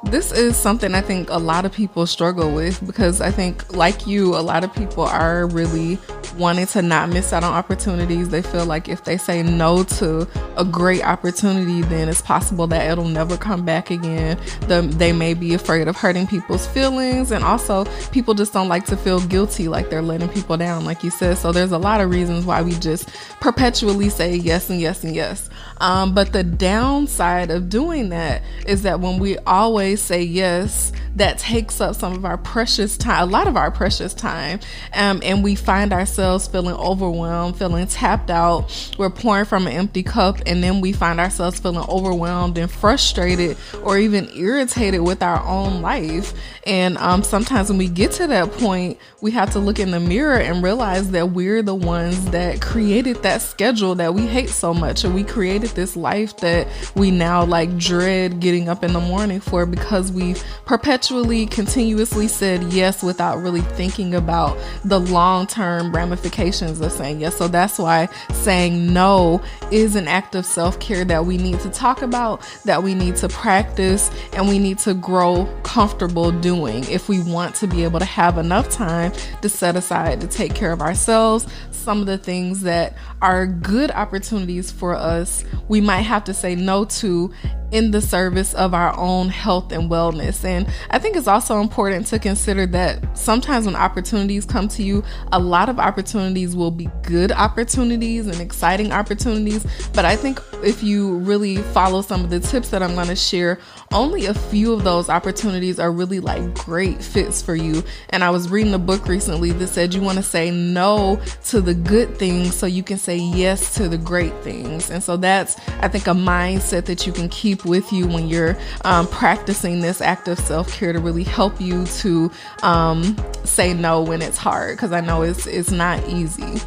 This is something I think a lot of people struggle with because I think, like you, a lot of people are really wanting to not miss out on opportunities. They feel like if they say no to a great opportunity, then it's possible that it'll never come back again. They may be afraid of hurting people's feelings, and also people just don't like to feel guilty like they're letting people down, like you said. So there's a lot of reasons why we just perpetually say yes and yes and yes. But the downside of doing that is that when we always say yes, that takes up some of our precious time, a lot of our precious time, and we find ourselves feeling overwhelmed, feeling tapped out. We're pouring from an empty cup, and then we find ourselves feeling overwhelmed and frustrated or even irritated with our own life. And sometimes when we get to that point, we have to look in the mirror and realize that we're the ones that created that schedule that we hate so much, and we created this life that we now like dread getting up in the morning for, because we've continuously said yes without really thinking about the long-term ramifications of saying yes. So that's why saying no is an act of self-care that we need to talk about, that we need to practice, and we need to grow comfortable doing if we want to be able to have enough time to set aside to take care of ourselves. Some of the things that are good opportunities for us, we might have to say no to in the service of our own health and wellness. And I think it's also important to consider that sometimes when opportunities come to you, a lot of opportunities will be good opportunities and exciting opportunities. But I think if you really follow some of the tips that I'm going to share, only a few of those opportunities are really like great fits for you. And I was reading a book recently that said you want to say no to the good things so you can say yes to the great things. And so that's, I think, a mindset that you can keep with you when you're practicing this act of self-care to really help you to say no when it's hard, because I know it's not easy.